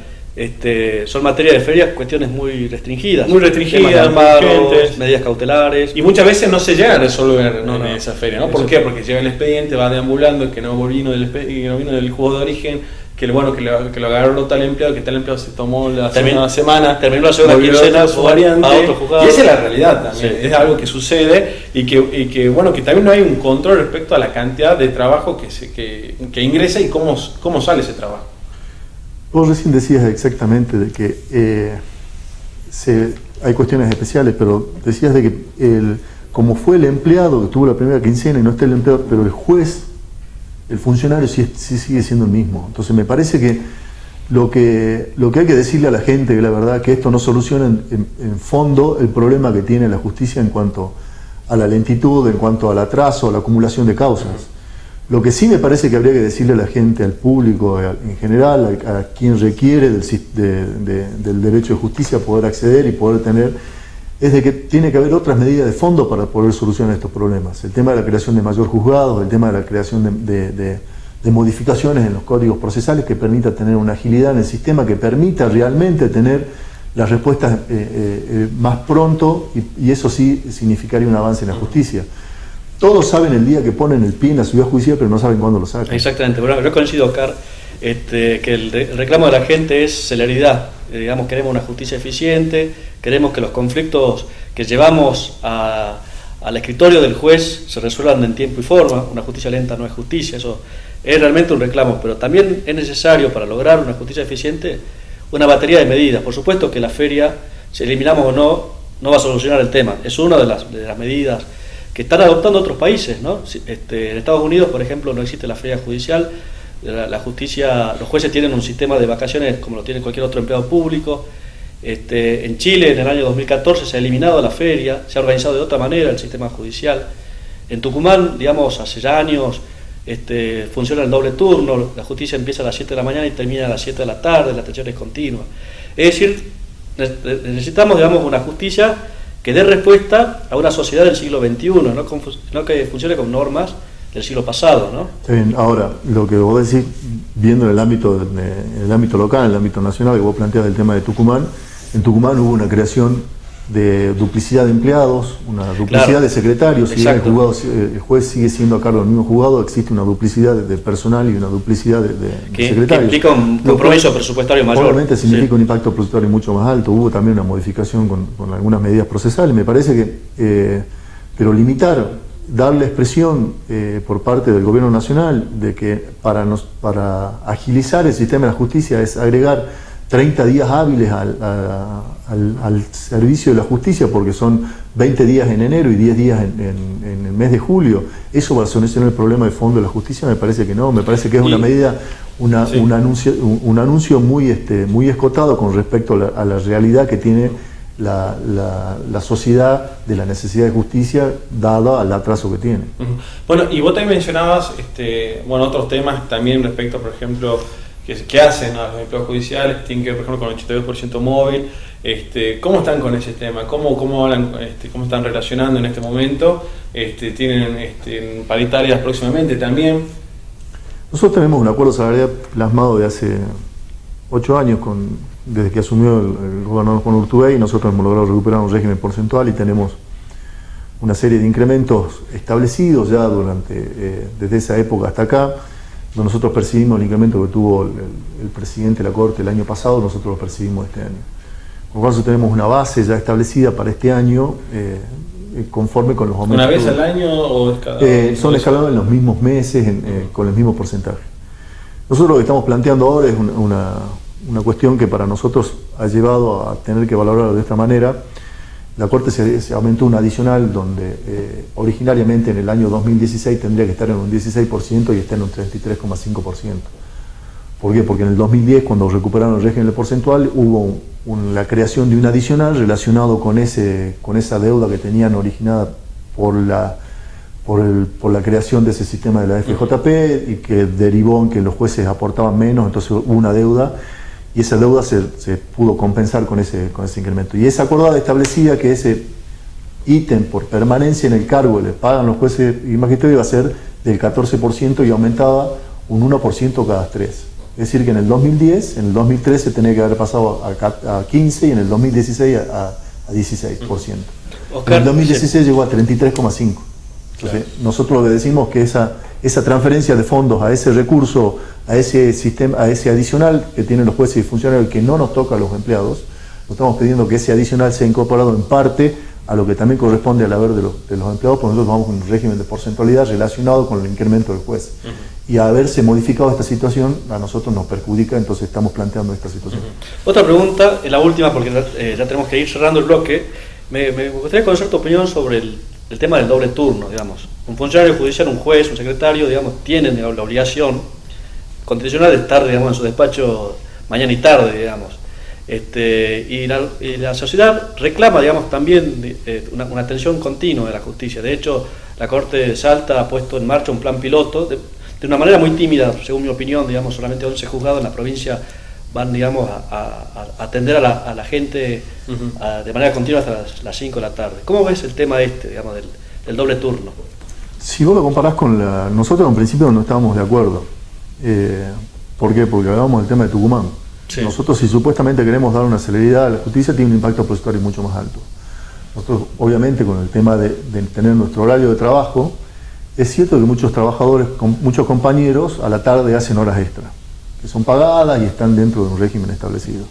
son materia de ferias cuestiones muy restringidas. Muy restringidas, amparos, medidas cautelares. Y muchas veces no se llega a resolver en esa feria, ¿no? ¿Por qué? Porque llega el expediente, va deambulando, que no vino del juzgado de origen, que lo agarró tal empleado, que tal empleado se tomó la segunda semana, terminó la segunda quincena su variante, a otro juzgado. Y esa es la realidad también, es algo que sucede y que también no hay un control respecto a la cantidad de trabajo que ingresa y cómo sale ese trabajo. Vos recién decías exactamente de que hay cuestiones especiales, pero decías de que como fue el empleado que tuvo la primera quincena y no está el empleado, pero el juez, el funcionario sí sigue siendo el mismo. Entonces me parece que lo que hay que decirle a la gente, que la verdad que esto no soluciona en fondo el problema que tiene la justicia en cuanto a la lentitud, en cuanto al atraso, a la acumulación de causas. Lo que sí me parece que habría que decirle a la gente, al público en general, a quien requiere del derecho de justicia poder acceder y poder tener, es de que tiene que haber otras medidas de fondo para poder solucionar estos problemas. El tema de la creación de mayor juzgados, el tema de la creación de modificaciones en los códigos procesales que permita tener una agilidad en el sistema, que permita realmente tener las respuestas más pronto, y eso sí significaría un avance en la justicia. Todos saben el día que ponen el pie en la ciudad judicial, pero no saben cuándo lo sacan. Exactamente. Bueno, yo coincido, Oscar, que el reclamo de la gente es celeridad. Digamos, queremos una justicia eficiente, queremos que los conflictos que llevamos al escritorio del juez se resuelvan en tiempo y forma. Una justicia lenta no es justicia, eso es realmente un reclamo, pero también es necesario, para lograr una justicia eficiente, una batería de medidas. Por supuesto que la feria, si eliminamos o no va a solucionar el tema. Es una de las medidas que están adoptando otros países, ¿no? En Estados Unidos, por ejemplo, no existe la feria judicial. La justicia, los jueces tienen un sistema de vacaciones como lo tiene cualquier otro empleado público. En Chile, en el año 2014, se ha eliminado la feria, se ha organizado de otra manera el sistema judicial. En Tucumán, digamos, hace ya años funciona el doble turno, la justicia empieza a las 7 de la mañana y termina a las 7 de la tarde, la atención es continua. Es decir, necesitamos, digamos, una justicia que dé respuesta a una sociedad del siglo XXI, no que funcione con normas del siglo pasado, ¿no? Está bien. Ahora, lo que vos decís, viendo en el ámbito local, en el ámbito nacional, que vos planteas el tema de Tucumán, en Tucumán hubo una creación de duplicidad de empleados, una duplicidad de secretarios, si bien el juez sigue siendo a cargo del mismo juzgado, existe una duplicidad de personal y una duplicidad de secretarios. Que implica un compromiso presupuestario mayor. Obviamente significa un impacto presupuestario mucho más alto. Hubo también una modificación con algunas medidas procesales. Me parece que, pero limitar, darle expresión por parte del gobierno nacional de que para agilizar el sistema de la justicia es agregar 30 días hábiles al servicio de la justicia, porque son 20 días en enero y 10 días en el mes de julio. ¿Eso va a solucionar el problema de fondo de la justicia? Me parece que no, me parece que es una medida, un anuncio muy escotado con respecto a la realidad que tiene la sociedad de la necesidad de justicia dada al atraso que tiene. Bueno, y vos también mencionabas otros temas también respecto, por ejemplo, que hacen a los empleados judiciales, tienen que ver, por ejemplo, con el 82% móvil. ¿Cómo están con ese tema? ¿Cómo están relacionando en este momento? ¿Tienen paritarias próximamente también? Nosotros tenemos un acuerdo salarial plasmado de hace 8 años, desde que asumió el gobernador Juan Urtubey, y nosotros hemos logrado recuperar un régimen porcentual y tenemos una serie de incrementos establecidos ya desde esa época hasta acá. Nosotros percibimos el incremento que tuvo el presidente de la Corte el año pasado, nosotros lo percibimos este año. Por lo cual tenemos una base ya establecida para este año, conforme con los aumentos. ¿Una vez al año o escalados? Son escalados en los mismos meses, con el mismo porcentaje. Nosotros lo que estamos planteando ahora es una cuestión que para nosotros ha llevado a tener que valorarlo de esta manera. La Corte se aumentó un adicional donde originariamente en el año 2016 tendría que estar en un 16% y está en un 33,5%. ¿Por qué? Porque en el 2010, cuando recuperaron el régimen porcentual, hubo la creación de un adicional relacionado con esa deuda que tenían originada por la creación de ese sistema de la FJP, y que derivó en que los jueces aportaban menos, entonces hubo una deuda, y esa deuda se pudo compensar con ese incremento. Y esa acordada establecía que ese ítem por permanencia en el cargo que le pagan los jueces y magistrados iba a ser del 14% y aumentaba un 1% cada 3. Es decir, que en el 2010, en el 2013 tenía que haber pasado a 15 y en el 2016 a 16%. En el 2016 llegó a 33,5%. Entonces, nosotros le decimos que esa transferencia de fondos a ese recurso, a ese sistema, a ese adicional que tienen los jueces y funcionarios que no nos toca a los empleados, nos estamos pidiendo que ese adicional sea incorporado en parte a lo que también corresponde al haber de los empleados, porque nosotros vamos con un régimen de porcentualidad relacionado con el incremento del juez. Y haberse modificado esta situación a nosotros nos perjudica, entonces estamos planteando esta situación. Otra pregunta, la última, porque ya tenemos que ir cerrando el bloque. Me gustaría conocer tu opinión sobre el tema del doble turno, digamos. Un funcionario judicial, un juez, un secretario, digamos, tienen la obligación constitucional de estar, digamos, en su despacho mañana y tarde, digamos. Y la sociedad reclama, digamos, también una atención continua de la justicia. De hecho, la Corte de Salta ha puesto en marcha un plan piloto de una manera muy tímida, según mi opinión, digamos, solamente 11 juzgados en la provincia van, digamos, a atender a la gente de manera continua hasta las 5 de la tarde. ¿Cómo ves el tema digamos, del doble turno? Si vos lo comparás con nosotros en principio no estábamos de acuerdo. ¿Por qué? Porque hablábamos del tema de Tucumán. Sí. Nosotros, si supuestamente queremos dar una celeridad a la justicia, tiene un impacto presupuestario mucho más alto. Nosotros, obviamente, con el tema de tener nuestro horario de trabajo, es cierto que muchos trabajadores, muchos compañeros, a la tarde hacen horas extra, que son pagadas y están dentro de un régimen establecido.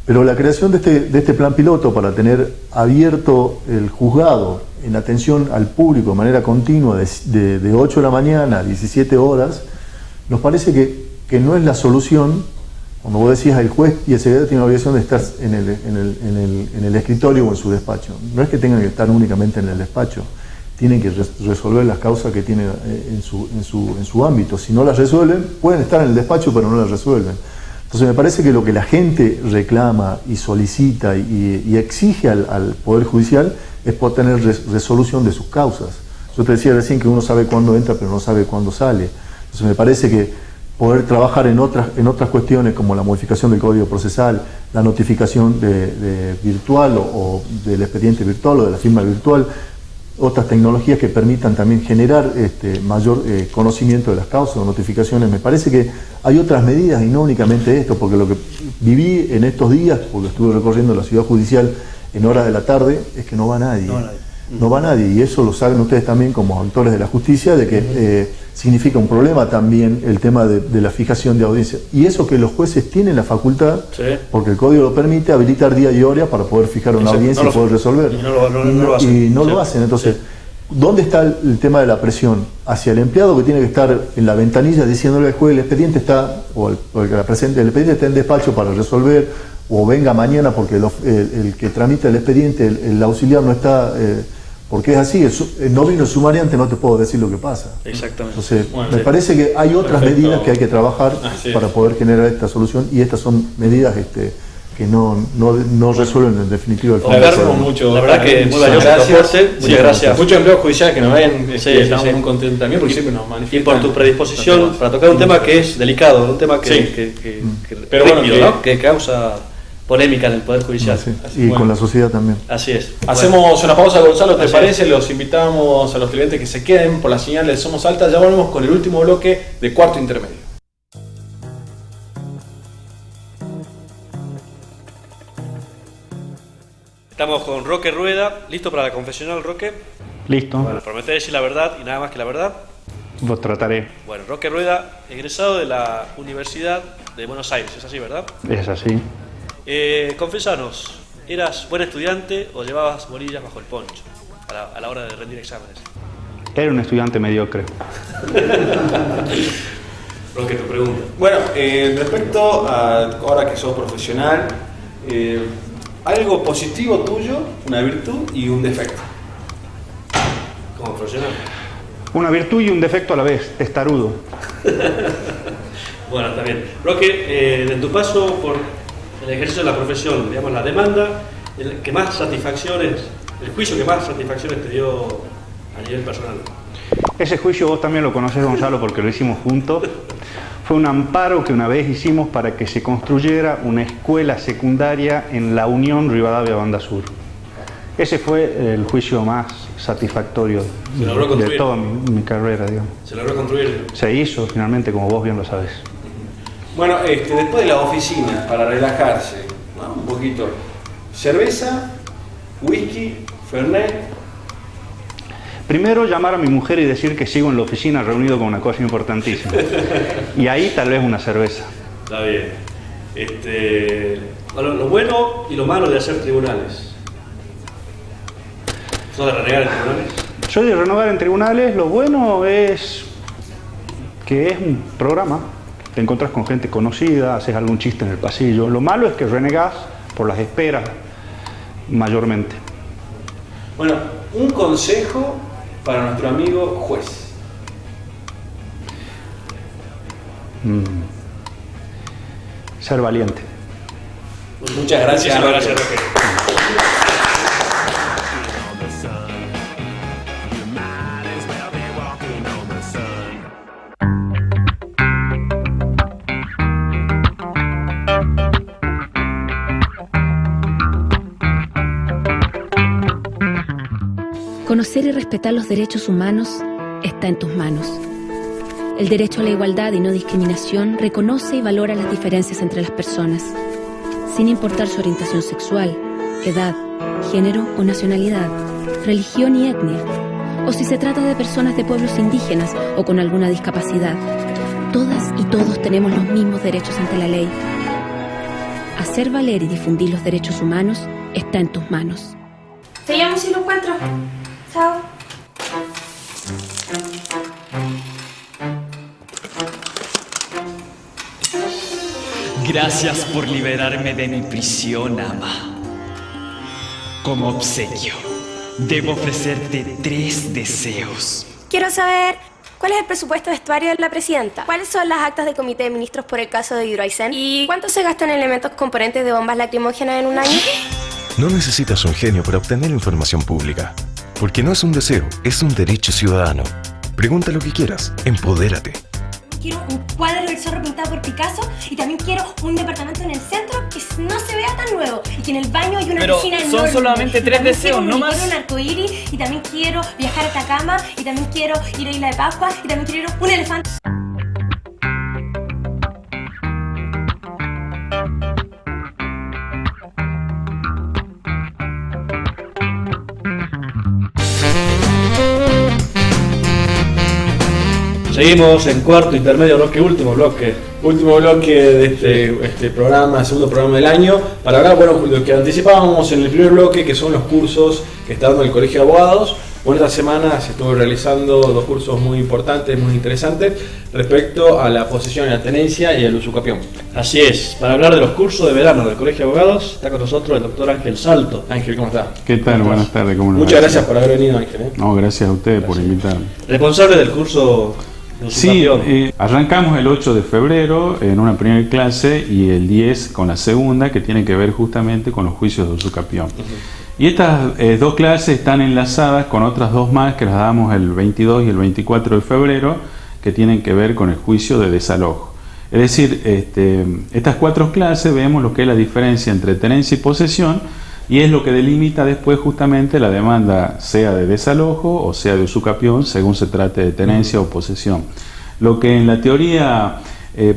Pero la creación de este plan piloto para tener abierto el juzgado en atención al público de manera continua de 8 de la mañana a 17 horas, nos parece que no es la solución. Cuando vos decías, el juez y el secretario tienen la obligación de estar en el escritorio o en su despacho. No es que tengan que estar únicamente en el despacho, tienen que resolver las causas que tienen en su ámbito. Si no las resuelven, pueden estar en el despacho, pero no las resuelven. Entonces me parece que lo que la gente reclama y solicita y exige al Poder Judicial es poder tener resolución de sus causas. Yo te decía recién que uno sabe cuándo entra, pero no sabe cuándo sale. Entonces me parece que poder trabajar en otras cuestiones como la modificación del Código Procesal, la notificación virtual o del expediente virtual o de la firma virtual, otras tecnologías que permitan también generar mayor conocimiento de las causas o notificaciones. Me parece que hay otras medidas y no únicamente esto, porque lo que viví en estos días, porque estuve recorriendo la ciudad judicial en horas de la tarde, es que no va nadie. No va nadie, y eso lo saben ustedes también como autores de la justicia, de que significa un problema también el tema de la fijación de audiencia. Y eso que los jueces tienen la facultad, porque el código lo permite, habilitar día y hora para poder fijar una audiencia y poder resolver. Y no lo hacen. Entonces, ¿dónde está el tema de la presión? Hacia el empleado, que tiene que estar en la ventanilla diciéndole al juez, el expediente está, o el expediente está en despacho para resolver, o venga mañana porque el que tramita el expediente, el auxiliar no está... porque es así, no vino el sumariante, no te puedo decir lo que pasa. Exactamente. Entonces, me parece que hay otras medidas que hay que trabajar para poder generar esta solución, y estas son medidas que no resuelven en definitiva el fondo. La verdad que muy valioso tu aporte. Muchas gracias. Muchos empleados judiciales que nos ven, estamos muy contentos también porque siempre nos manifiestan. Y por tu predisposición para tocar un tema que es delicado, un tema pero bueno, ¿no? que causa polémica en el Poder Judicial. Y con la sociedad también. Así es. Hacemos una pausa, Gonzalo, ¿te parece? Los invitamos a los clientes que se queden por la señal de Somos Salta. Ya volvemos con el último bloque de Cuarto Intermedio. Estamos con Roque Rueda. ¿Listo para la confesional, Roque? Listo. Bueno, prometé decir la verdad y nada más que la verdad. Vos trataré. Bueno, Roque Rueda, egresado de la Universidad de Buenos Aires, ¿es así, verdad? Es así. Confesanos, ¿eras buen estudiante o llevabas bolillas bajo el poncho a la hora de rendir exámenes? Era un estudiante mediocre. Roque, tu pregunta. Bueno, respecto a ahora que sos profesional, algo positivo tuyo, una virtud y un defecto. ¿Cómo profesional? Una virtud y un defecto a la vez, testarudo. Bueno, está bien. Roque, de tu paso por el ejercicio de la profesión, digamos, la demanda, el que más satisfacciones, el juicio que más satisfacciones te dio a nivel personal. Ese juicio vos también lo conocés, Gonzalo, porque lo hicimos juntos. Fue un amparo que una vez hicimos para que se construyera una escuela secundaria en La Unión, Rivadavia, Banda Sur. Ese fue el juicio más satisfactorio de toda mi carrera, digamos. ¿Se logró construir? Se hizo finalmente, como vos bien lo sabés. Bueno, después de la oficina, para relajarse, ¿no? Un poquito, cerveza, whisky, fernet. Primero llamar a mi mujer y decir que sigo en la oficina reunido con una cosa importantísima. Y ahí tal vez una cerveza. Está bien. Bueno, lo bueno y lo malo de hacer tribunales. ¿Sos de renegar en tribunales? Soy de renovar en tribunales. Lo bueno es que es un programa. Te encontrás con gente conocida, haces algún chiste en el pasillo. Lo malo es que renegás por las esperas, mayormente. Bueno, un consejo para nuestro amigo juez. Ser valiente. Muchas gracias. Muchísimas gracias, Roque. Conocer y respetar los derechos humanos está en tus manos. El derecho a la igualdad y no discriminación reconoce y valora las diferencias entre las personas, sin importar su orientación sexual, edad, género o nacionalidad, religión y etnia, o si se trata de personas de pueblos indígenas o con alguna discapacidad. Todas y todos tenemos los mismos derechos ante la ley. Hacer valer y difundir los derechos humanos está en tus manos. Te llamo si lo encuentro. Chao. Gracias por liberarme de mi prisión, ama. Como obsequio, debo ofrecerte 3 deseos. Quiero saber, ¿cuál es el presupuesto de vestuario de la presidenta? ¿Cuáles son las actas de comité de ministros por el caso de Hidroaicén? ¿Y cuánto se gasta en elementos componentes de bombas lacrimógenas en un año? No necesitas un genio para obtener información pública. Porque no es un deseo, es un derecho ciudadano. Pregunta lo que quieras, empodérate. Quiero un cuadro del zorro pintado por Picasso y también quiero un departamento en el centro que no se vea tan nuevo y que en el baño hay una piscina enorme. Pero son solamente 3 deseos, ¿no más? Quiero un arcoíris y también quiero viajar a Atacama y también quiero ir a Isla de Pascua y también quiero un elefante. Seguimos en cuarto intermedio bloque, último bloque. Último bloque de este programa, segundo programa del año. Para hablar, bueno, lo que anticipábamos en el primer bloque, que son los cursos que está dando el Colegio de Abogados. Bueno, esta semana se estuvo realizando 2 cursos muy importantes, muy interesantes, respecto a la posesión y la tenencia y el usucapión. Así es, para hablar de los cursos de verano del Colegio de Abogados, está con nosotros el doctor Ángel Salto. Ángel, ¿cómo está? ¿Qué tal? Buenas tardes, ¿cómo nos va? Muchas gracias por haber venido, Ángel. No, gracias a ustedes por invitarme. Responsable del curso de usucapión. Sí, arrancamos el 8 de febrero en una primera clase y el 10 con la segunda, que tiene que ver justamente con los juicios de usucapión. Y estas 2 clases están enlazadas con otras 2 más que las damos el 22 y el 24 de febrero, que tienen que ver con el juicio de desalojo. Es decir, estas 4 clases vemos lo que es la diferencia entre tenencia y posesión, y es lo que delimita después justamente la demanda, sea de desalojo o sea de usucapión, según se trate de tenencia o posesión. Lo que en la teoría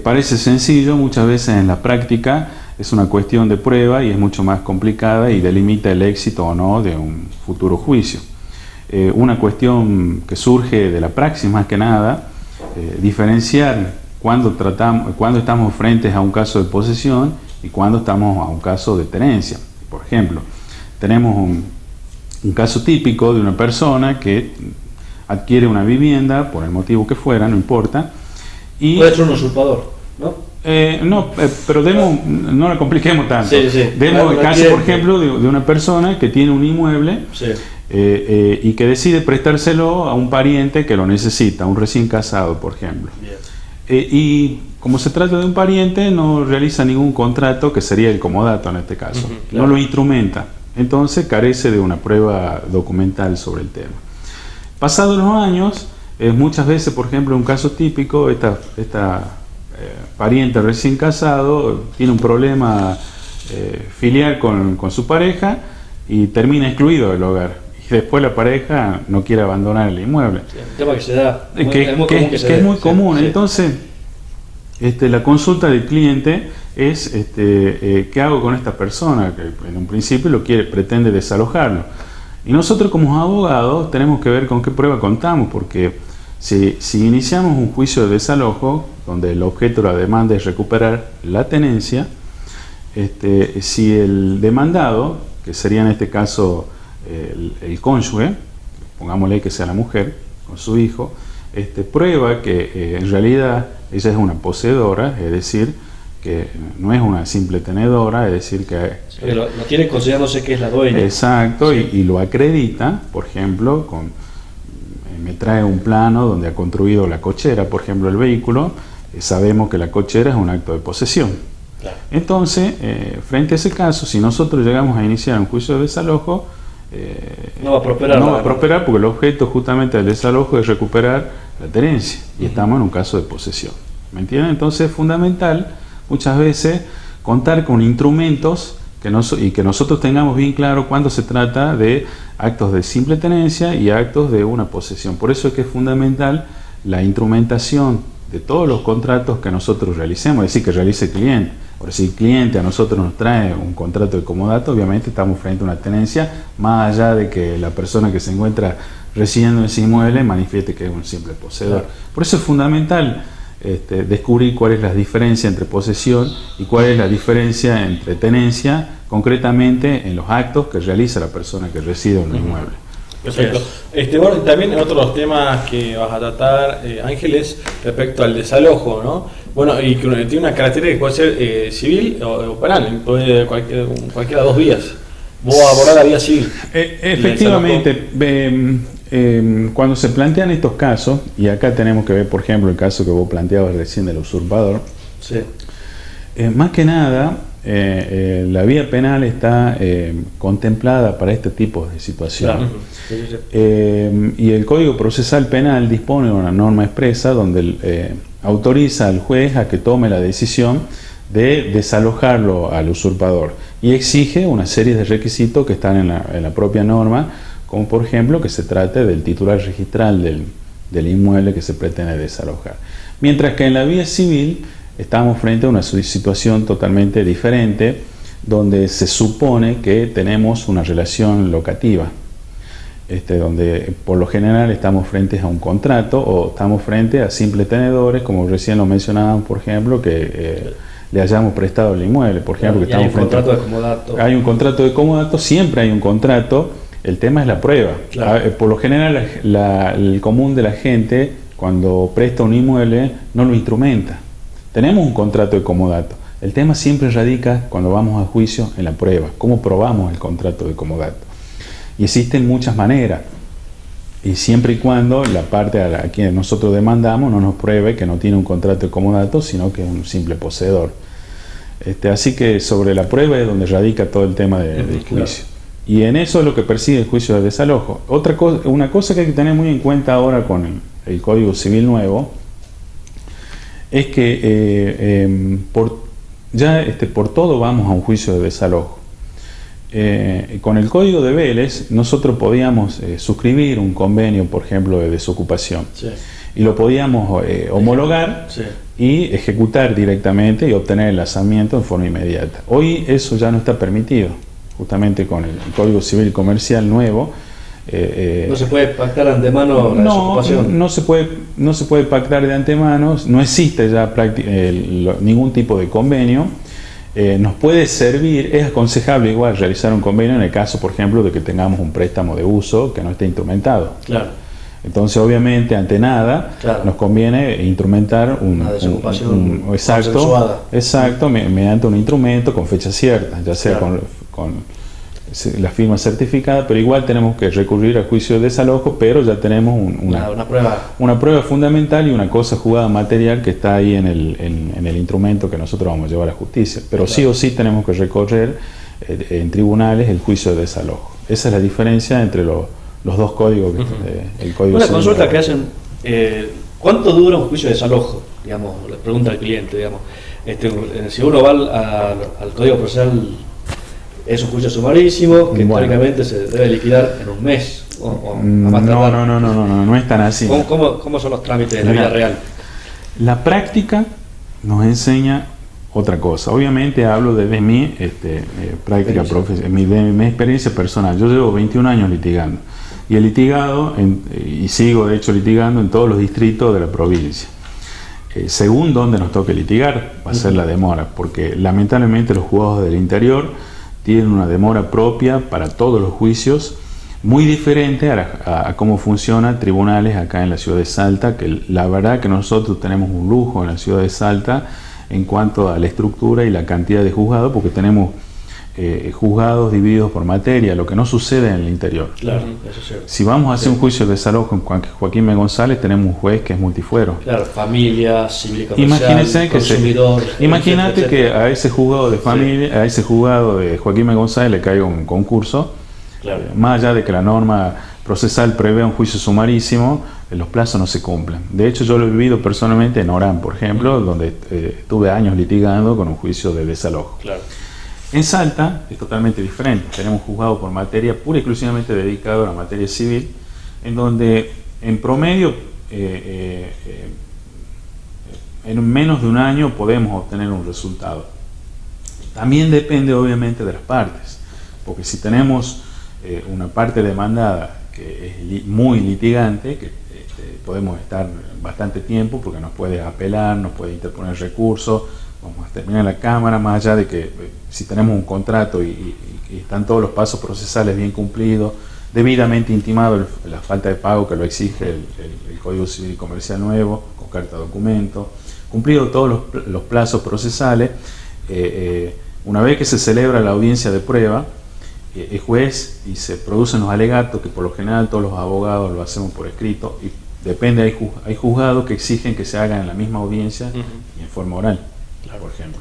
parece sencillo, muchas veces en la práctica es una cuestión de prueba y es mucho más complicada y delimita el éxito o no de un futuro juicio. Una cuestión que surge de la praxis más que nada, diferenciar cuando estamos frente a un caso de posesión y cuando estamos a un caso de tenencia. Por ejemplo, tenemos un caso típico de una persona que adquiere una vivienda, por el motivo que fuera, no importa. Y puede ser un usurpador, ¿no? Pero no la compliquemos tanto. Sí. Demos el caso, por ejemplo, de una persona que tiene un inmueble y que decide prestárselo a un pariente que lo necesita, un recién casado, por ejemplo. Y como se trata de un pariente, no realiza ningún contrato, que sería el comodato en este caso. Claro. No lo instrumenta. Entonces carece de una prueba documental sobre el tema. Pasados los años, muchas veces, por ejemplo, un caso típico, esta pariente recién casado tiene un problema filial con su pareja y termina excluido del hogar. Y después la pareja no quiere abandonar el inmueble. Sí, un tema que se da. Es muy común. Sí. Entonces, la consulta del cliente es ¿qué hago con esta persona? Que en un principio pretende desalojarlo. Y nosotros como abogados tenemos que ver con qué prueba contamos, porque si iniciamos un juicio de desalojo, donde el objeto de la demanda es recuperar la tenencia, si el demandado, que sería en este caso el cónyuge, pongámosle que sea la mujer con su hijo, prueba que en realidad ella es una poseedora, es decir, que no es una simple tenedora, es decir que lo tiene considerándose que es la dueña. Exacto, sí. y lo acredita, por ejemplo, me trae un plano donde ha construido la cochera, por ejemplo, el vehículo, sabemos que la cochera es un acto de posesión. Claro. Entonces, frente a ese caso, si nosotros llegamos a iniciar un juicio de desalojo, no va a prosperar. No va a prosperar porque el objeto justamente del desalojo es recuperar la tenencia y estamos en un caso de posesión. ¿Me entienden? Entonces es fundamental muchas veces contar con instrumentos y que nosotros tengamos bien claro cuando se trata de actos de simple tenencia y actos de una posesión. Por eso es que es fundamental la instrumentación de todos los contratos que nosotros realicemos, es decir, que realice el cliente. Ahora, si el cliente a nosotros nos trae un contrato de comodato, obviamente estamos frente a una tenencia, más allá de que la persona que se encuentra residiendo en ese inmueble manifieste que es un simple poseedor. Claro. Por eso es fundamental descubrir cuál es la diferencia entre posesión y cuál es la diferencia entre tenencia, concretamente en los actos que realiza la persona que reside en el inmueble. Perfecto. Bueno, también otro de los temas que vas a tratar, Ángel, es respecto al desalojo, ¿no? Bueno, y que tiene una característica que puede ser civil o penal, puede cualquiera de dos vías. Vos abordar la vía civil. Efectivamente, cuando se plantean estos casos, y acá tenemos que ver, por ejemplo, el caso que vos planteabas recién del usurpador, sí. Más que nada, la vía penal está contemplada para este tipo de situaciones. Claro. Y el Código Procesal Penal dispone de una norma expresa donde autoriza al juez a que tome la decisión de desalojarlo al usurpador y exige una serie de requisitos que están en la propia norma, como por ejemplo que se trate del titular registral del inmueble que se pretende desalojar. Mientras que en la vía civil estamos frente a una situación totalmente diferente, donde se supone que tenemos una relación locativa, donde por lo general estamos frente a un contrato o estamos frente a simples tenedores, como recién lo mencionaban, por ejemplo, que le hayamos prestado el inmueble, por ejemplo, que estamos frente contrato de comodato. Hay un contrato de comodato, siempre hay un contrato, el tema es la prueba. Claro. Por lo general el común de la gente, cuando presta un inmueble, no lo instrumenta. Tenemos un contrato de comodato. El tema siempre radica, cuando vamos a juicio, en la prueba. ¿Cómo probamos el contrato de comodato? Y existen muchas maneras. Y siempre y cuando la parte a quien nosotros demandamos no nos pruebe que no tiene un contrato de comodato, sino que es un simple poseedor. Así que sobre la prueba es donde radica todo el tema del juicio. Claro. Y en eso es lo que persigue el juicio de desalojo. Una cosa que hay que tener muy en cuenta ahora con el Código Civil nuevo, es que por todo vamos a un juicio de desalojo. Con el Código de Vélez nosotros podíamos suscribir un convenio, por ejemplo, de desocupación. Sí. Y lo podíamos homologar, sí, y ejecutar directamente y obtener el lanzamiento en forma inmediata. Hoy eso ya no está permitido, justamente con el Código Civil Comercial nuevo. No se puede pactar de antemano la desocupación. No se puede pactar de antemano, no existe ya ningún tipo de convenio. Nos puede servir, es aconsejable igual realizar un convenio en el caso, por ejemplo, de que tengamos un préstamo de uso que no esté instrumentado. Claro. Entonces, obviamente, ante nada, claro, nos conviene instrumentar una desocupación exacto, mediante un instrumento con fecha cierta, ya sea la firma certificada, pero igual tenemos que recurrir al juicio de desalojo, pero ya tenemos una prueba fundamental y una cosa jugada material que está ahí en el instrumento que nosotros vamos a llevar a la justicia. Pero sí o sí tenemos que recorrer en tribunales el juicio de desalojo. Esa es la diferencia entre los dos códigos. El código una consulta que hacen, ¿cuánto dura un juicio de desalojo? Digamos, le pregunta al cliente, digamos. Si uno va al Código Procesal, es un juicio sumarísimo que teóricamente se debe liquidar en un mes o a más tardar. No es tan así. ¿Cómo son los trámites de la vida real? La práctica nos enseña otra cosa. Obviamente hablo desde mi práctica profesional, de mi experiencia personal. Yo llevo 21 años litigando y he litigado y sigo de hecho litigando en todos los distritos de la provincia. Según donde nos toque litigar va a ser la demora, porque lamentablemente los juzgados del interior tienen una demora propia para todos los juicios, muy diferente a cómo funcionan tribunales acá en la ciudad de Salta, que la verdad que nosotros tenemos un lujo en la ciudad de Salta en cuanto a la estructura y la cantidad de juzgados, porque tenemos juzgados divididos por materia, lo que no sucede en el interior. Claro, eso es cierto. Si vamos a hacer un juicio de desalojo en Joaquín M. González, tenemos un juez que es multifuero. Claro, familia, civil y comercial, consumidor. Imagínate que a ese juzgado de familia, a ese juzgado de Joaquín M. González le caiga un concurso, más allá de que la norma procesal prevé un juicio sumarísimo, los plazos no se cumplen. De hecho, yo lo he vivido personalmente en Orán, por ejemplo, donde tuve años litigando con un juicio de desalojo. Claro. En Salta es totalmente diferente. Tenemos un juzgado por materia pura y exclusivamente dedicado a la materia civil, en donde en promedio en menos de un año podemos obtener un resultado. También depende obviamente de las partes, porque si tenemos una parte demandada que es muy litigante, que podemos estar bastante tiempo porque nos puede apelar, nos puede interponer recursos, vamos a terminar la Cámara, más allá de que si tenemos un contrato y están todos los pasos procesales bien cumplidos, debidamente intimado la falta de pago que lo exige el Código Civil y Comercial nuevo, con carta de documento, cumplido todos los plazos procesales, una vez que se celebra la audiencia de prueba, el juez y se producen los alegatos, que por lo general todos los abogados lo hacemos por escrito, y depende, hay juzgados que exigen que se hagan en la misma audiencia y en forma oral. Por ejemplo,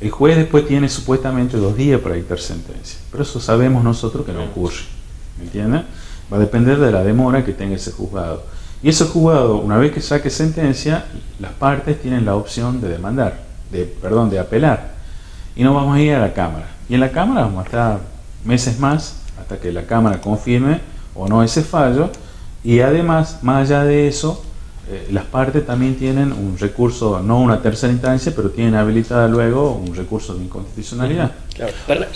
el juez después tiene supuestamente 2 días para dictar sentencia, pero eso sabemos nosotros que no ocurre, ¿me entienden? Va a depender de la demora que tenga ese juzgado, y ese juzgado, una vez que saque sentencia, las partes tienen la opción de demandar, de apelar, y nos vamos a ir a la Cámara, y en la Cámara vamos a estar meses más hasta que la Cámara confirme o no ese fallo, y además, más allá de eso, las partes también tienen un recurso, no una tercera instancia, pero tienen habilitada luego un recurso de inconstitucionalidad. Claro.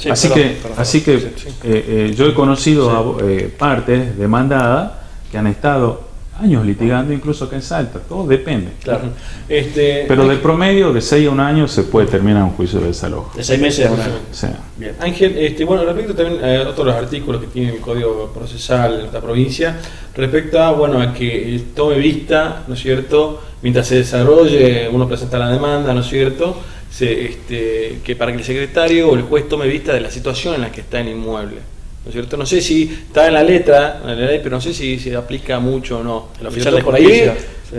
Así que yo he conocido partes demandadas que han estado años litigando, incluso acá en Salta, todo depende. Claro. Pero de promedio, de 6 a 1 año, se puede terminar un juicio de desalojo. De 6 meses a 1 año. Sí. Bien. Ángel, bueno, respecto también a otros los artículos que tiene el Código Procesal de esta provincia, respecto a que tome vista, ¿no es cierto?, mientras se desarrolle, uno presenta la demanda, ¿no es cierto?, que para que el secretario o el juez tome vista de la situación en la que está el inmueble. ¿No es cierto? No sé si está en la letra, en la ley, pero no sé si se aplica mucho o no. El oficial de justicia.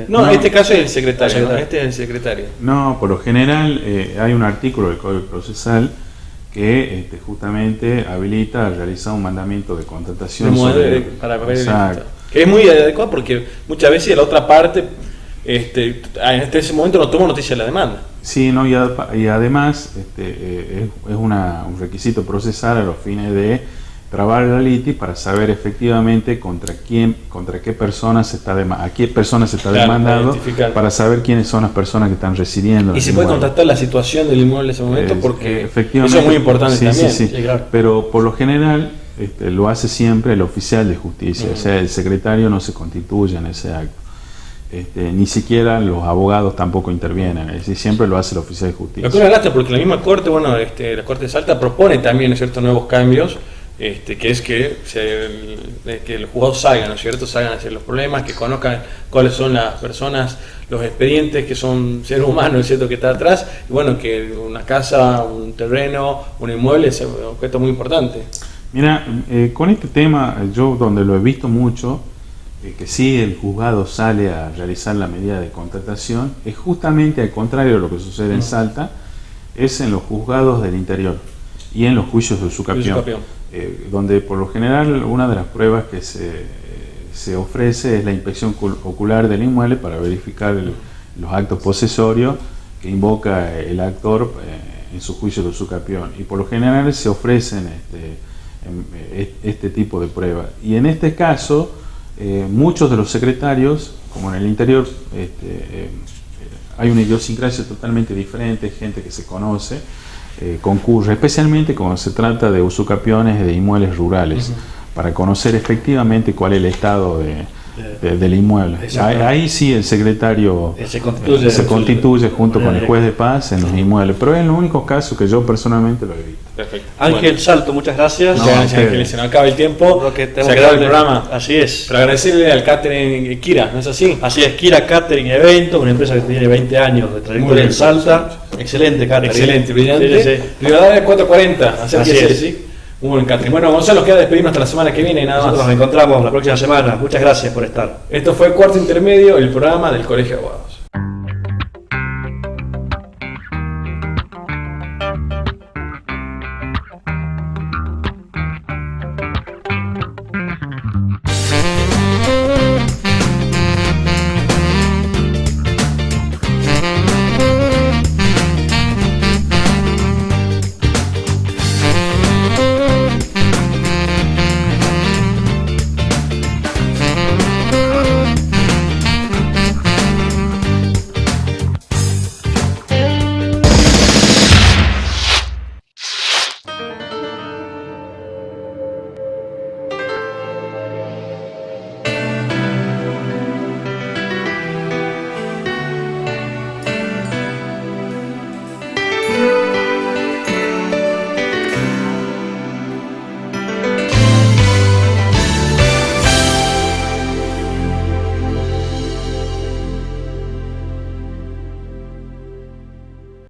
No, en este caso es el secretario. Este es el secretario. No, por lo general hay un artículo del Código Procesal que justamente habilita a realizar un mandamiento de contratación para que es muy adecuado porque muchas veces la otra parte en ese momento no toma noticia de la demanda. Sí, no, y además es un requisito procesal a los fines de trabar la litis para saber efectivamente contra qué personas se está demandando, para saber quiénes son las personas que están residiendo. Y se puede contrastar la situación del inmueble en ese momento porque efectivamente, eso es muy importante también. Sí, claro. Pero por lo general lo hace siempre el oficial de justicia, o sea, el secretario no se constituye en ese acto. Ni siquiera los abogados tampoco intervienen, es decir, siempre lo hace el oficial de justicia. Lo que una porque la misma Corte, la Corte de Salta propone también ciertos nuevos cambios, que es que los juzgados salgan, ¿no es cierto?, salgan a hacer los problemas, que conozcan cuáles son las personas, los expedientes, que son seres humanos, ¿no es cierto?, que está atrás, y que una casa, un terreno, un inmueble es un objeto muy importante. Mira, con este tema, yo donde lo he visto mucho, que sí el juzgado sale a realizar la medida de contratación, es justamente al contrario de lo que sucede en Salta, es en los juzgados del interior y en los juicios de usucapión, donde por lo general una de las pruebas que se ofrece es la inspección ocular del inmueble para verificar los actos posesorios que invoca el actor en su juicio de usucapión, y por lo general se ofrecen este tipo de pruebas. Y en este caso, muchos de los secretarios, como en el interior, hay una idiosincrasia totalmente diferente, gente que se conoce, concurre, especialmente cuando se trata de usucapiones de inmuebles rurales, para conocer efectivamente cuál es el estado del inmueble. Ahí sí el secretario se constituye junto con el juez de paz en los inmuebles, pero es el único caso que yo personalmente lo he visto. Perfecto. Ángel Salto, muchas gracias. Muchas gracias, Ángel. Se nos acaba el tiempo. Se ha acabado el programa. Así es. Pero agradecerle al catering Kira, ¿no es así? Así es, Kira Catering Eventos, una empresa que tiene 20 años de trayectoria en Salta. Excelente catering. Excelente, brillante. Rivadavia 440. Así es. ¿Sí? Un buen catering. Bueno, Gonzalo, nos queda despedirnos hasta la semana que viene, nada más. Nosotros nos encontramos la próxima semana. Muchas gracias por estar. Esto fue Cuarto Intermedio, el programa del Colegio de Abogados.